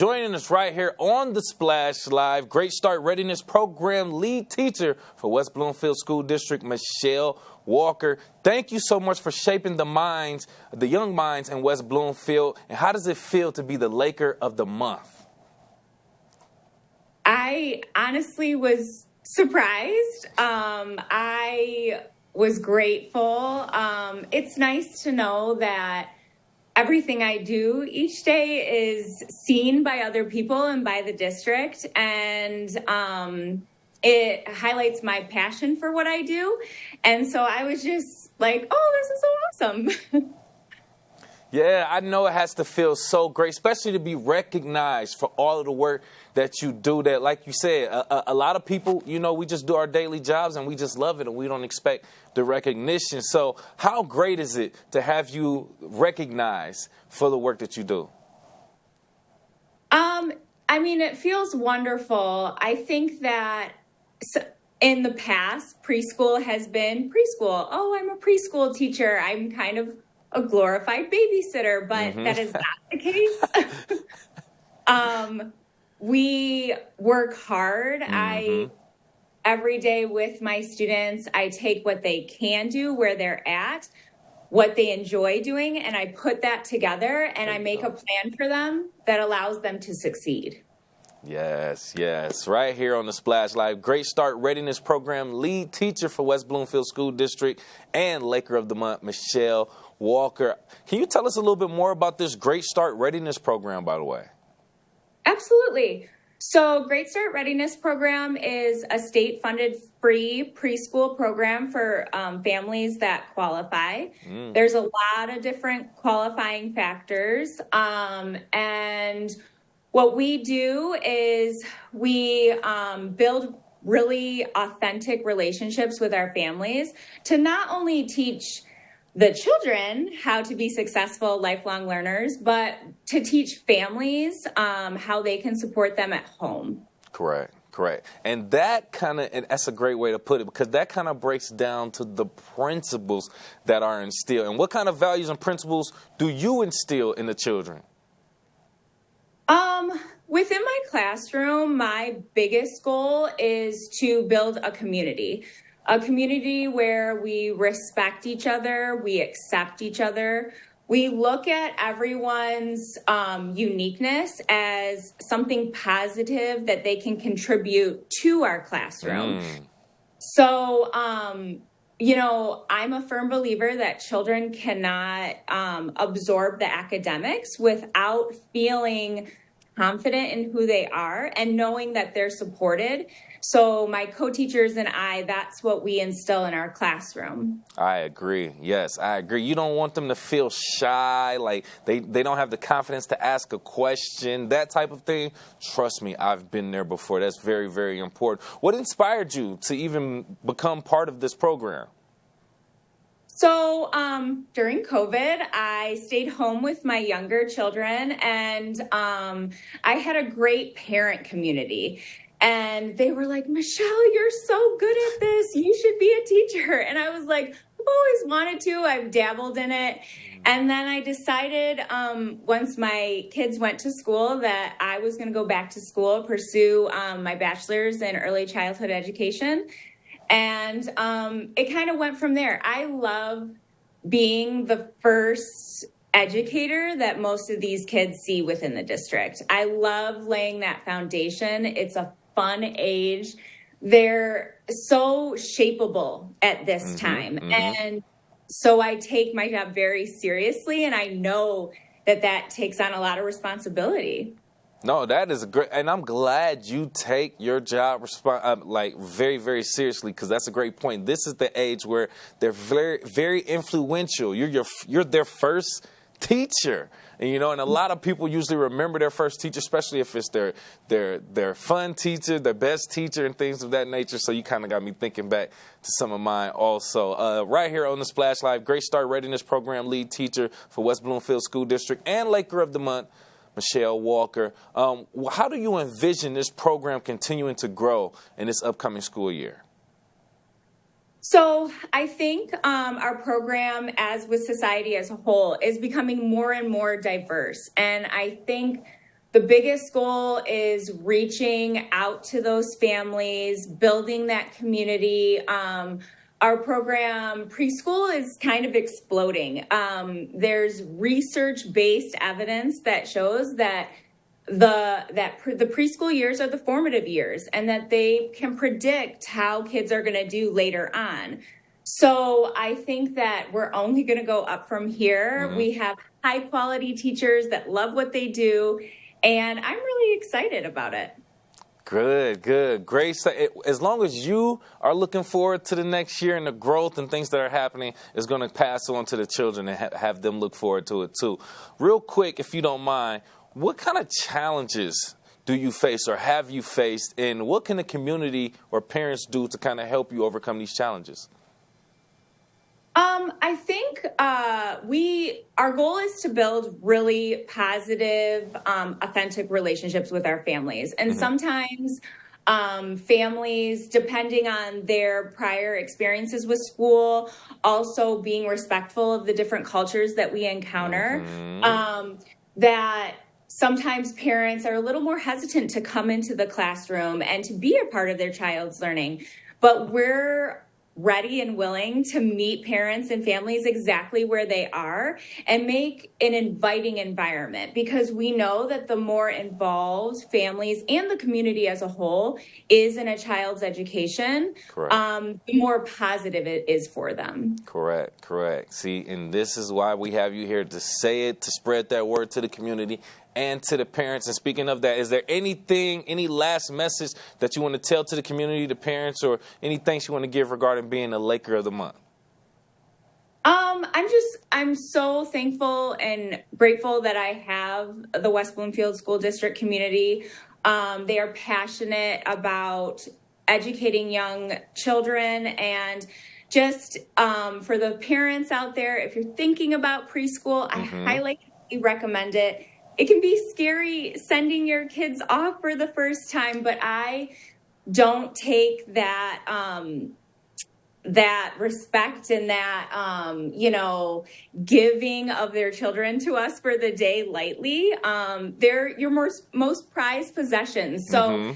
Joining us right here on the Splash Live, Great Start Readiness Program lead teacher for West Bloomfield School District, Michelle Walker. Thank you so much for shaping the young minds in West Bloomfield. And how does it feel to be the Laker of the Month? I honestly was surprised. I was grateful. It's nice to know that everything I do each day is seen by other people and by the district, and it highlights my passion for what I do. And so I was just like, oh, this is so awesome. Yeah, I know it has to feel so great, especially to be recognized for all of the work that you do. That, like you said, a lot of people, we just do our daily jobs and we just love it and we don't expect the recognition. So how great is it to have you recognized for the work that you do? It feels wonderful. I think that in the past, preschool has been preschool. Oh, I'm a preschool teacher. I'm kind of a glorified babysitter, but that is not the case. We work hard. Every day with my students, I take what they can do, where they're at, what they enjoy doing, and I put that together and I make a plan for them that allows them to succeed. Yes. Right here on the Splash Live, Great Start Readiness Program lead teacher for West Bloomfield School District and Laker of the Month, Michelle Walker. Can you tell us a little bit more about this Great Start Readiness Program, by the way? Absolutely. So Great Start Readiness Program is a state-funded free preschool program for families that qualify. There's a lot of different qualifying factors. And what we do is we build really authentic relationships with our families to not only teach the children how to be successful lifelong learners, but to teach families how they can support them at home. Correct. And that's a great way to put it, because that kind of breaks down to the principles that are instilled. And what kind of values and principles do you instill in the children? Within my classroom, my biggest goal is to build a community where we respect each other, we accept each other. We look at everyone's uniqueness as something positive that they can contribute to our classroom. So, I'm a firm believer that children cannot absorb the academics without feeling confident in who they are and knowing that they're supported. So my co-teachers and I, that's what we instill in our classroom. I agree. Yes, I agree. You don't want them to feel shy, like they don't have the confidence to ask a question, that type of thing. Trust me, I've been there before. That's very, very important. What inspired you to even become part of this program? So during COVID, I stayed home with my younger children, and I had a great parent community. And they were like, Michelle, you're so good at this. You should be a teacher. And I was like, I've always wanted to. I've dabbled in it. And then I decided once my kids went to school that I was going to go back to school, pursue my bachelor's in early childhood education. And it kind of went from there. I love being the first educator that most of these kids see within the district. I love laying that foundation. It's a fun age. They're so shapeable at this time. And so I take my job very seriously, and I know that takes on a lot of responsibility. No, that is great, and I'm glad you take your job very, very seriously, because that's a great point. This is the age where they're very, very influential. You're their first teacher, and a lot of people usually remember their first teacher, especially if it's their fun teacher, their best teacher, and things of that nature. So you kind of got me thinking back to some of mine also. Right here on the Splash Live, Great Start Readiness Program lead teacher for West Bloomfield School District and Laker of the Month, Michelle Walker. How do you envision this program continuing to grow in this upcoming school year? So I think our program, as with society as a whole, is becoming more and more diverse. And I think the biggest goal is reaching out to those families, building that community. Our program, Preschool, is kind of exploding. There's research-based evidence that shows that the preschool years are the formative years, and that they can predict how kids are going to do later on. So I think that we're only going to go up from here. Mm-hmm. We have high-quality teachers that love what they do, and I'm really excited about it. Good, good. Great. As long as you are looking forward to the next year and the growth and things that are happening, it's going to pass on to the children and have them look forward to it too. Real quick, if you don't mind, what kind of challenges do you face or have you faced, and what can the community or parents do to kind of help you overcome these challenges? I think our goal is to build really positive, authentic relationships with our families. And sometimes families, depending on their prior experiences with school, also being respectful of the different cultures that we encounter, that sometimes parents are a little more hesitant to come into the classroom and to be a part of their child's learning. But we're ready and willing to meet parents and families exactly where they are and make an inviting environment, because we know that the more involved families and the community as a whole is in a child's education, the more positive it is for them. Correct, correct. See, and this is why we have you here, to say it, to spread that word to the community and to the parents. And speaking of that, is there anything, any last message that you want to tell to the community, the parents, or any thanks you want to give regarding being a Laker of the Month? I'm so thankful and grateful that I have the West Bloomfield School District community. They are passionate about educating young children, and just for the parents out there, if you're thinking about preschool, I highly recommend it. It can be scary sending your kids off for the first time, but I don't take that that respect and that giving of their children to us for the day lightly. They're your most prized possessions. So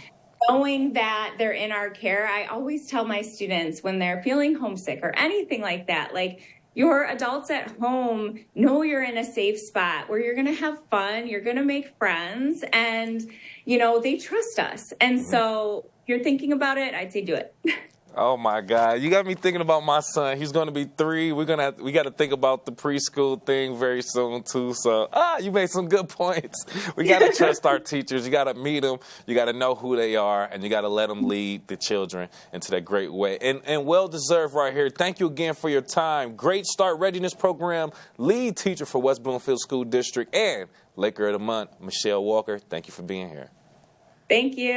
knowing that they're in our care, I always tell my students when they're feeling homesick or anything like that, like, your adults at home know you're in a safe spot where you're going to have fun, you're going to make friends, and, they trust us. And so if you're thinking about it, I'd say do it. Oh my God, you got me thinking about my son. He's going to be 3. We got to think about the preschool thing very soon too. So, you made some good points. We got to trust our teachers. You got to meet them. You got to know who they are, and you got to let them lead the children into that great way. And well deserved right here. Thank you again for your time. Great Start Readiness Program lead teacher for West Bloomfield School District and Laker of the Month, Michelle Walker. Thank you for being here. Thank you.